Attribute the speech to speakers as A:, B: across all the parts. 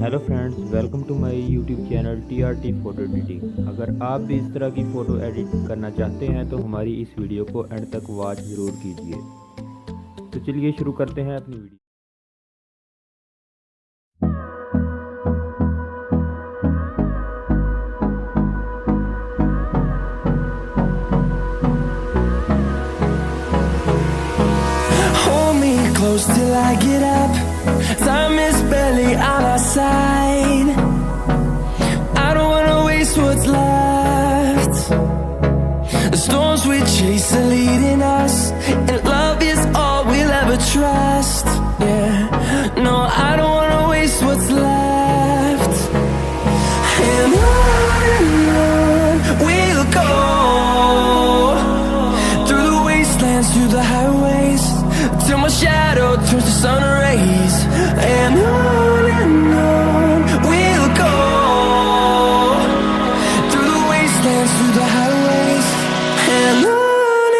A: Hello friends, welcome to my YouTube channel T photo editing. अगर आप भी इस तरह की फ़ोटो एडिट करना चाहते हैं तो हमारी इस वीडियो को एंड तक वॉच ज़रूर कीजिए। तो चलिए शुरू करते हैं अपनी video.
B: Hold me close till I get up. Time is barely on our side. I don't wanna waste what's left. The storms we chase are leading us, and love is all we'll ever trust. Yeah, no, I don't wanna waste what's left. And on we'll go, through the wastelands, through the highways, till my shadow turns to sun rays. And on we'll go, through the wastelands, through the highways. And on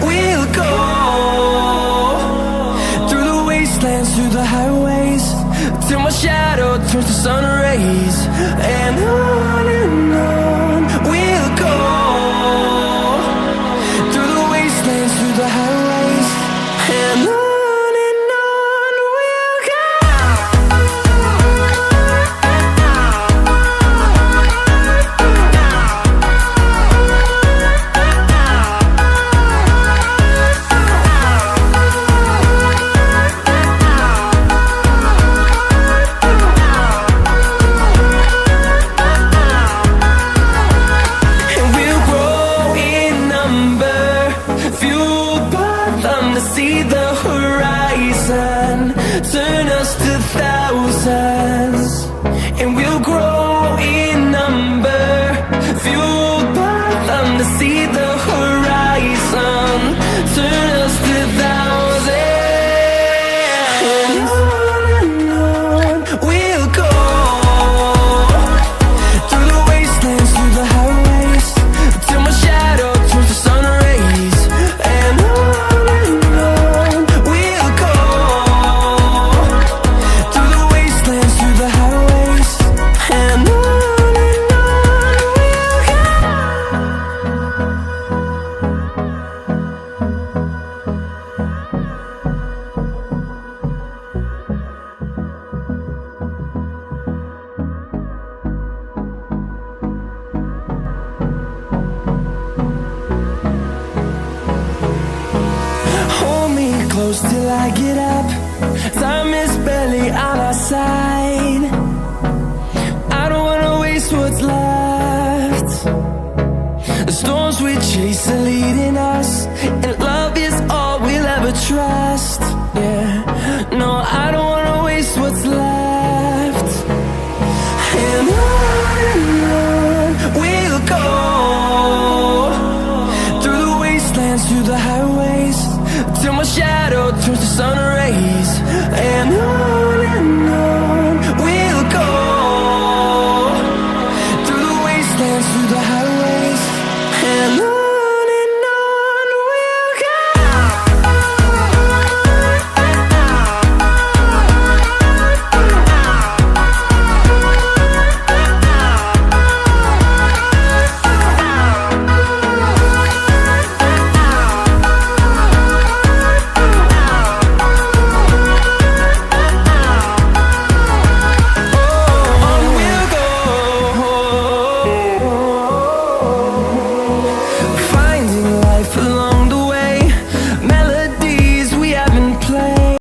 B: we'll go. Through the highways, till my shadow turns to sun rays. And on we'll go, through the wastelands, through the highways. And on we'll go. See the horizon, turn us to thousands, and we'll grow in number, fueled by them. To see the horizon, turn us to thousands, and on we'll go, through the wastelands, through the highways, till my shadow turns to sun rays. And close till I get up. Time is barely on our side. I don't wanna waste what's left. The storms we chase are leading us, and love is all we'll ever trust. Yeah, no, I don't wanna waste what's left. And on we'll go, through the wastelands, through the highways.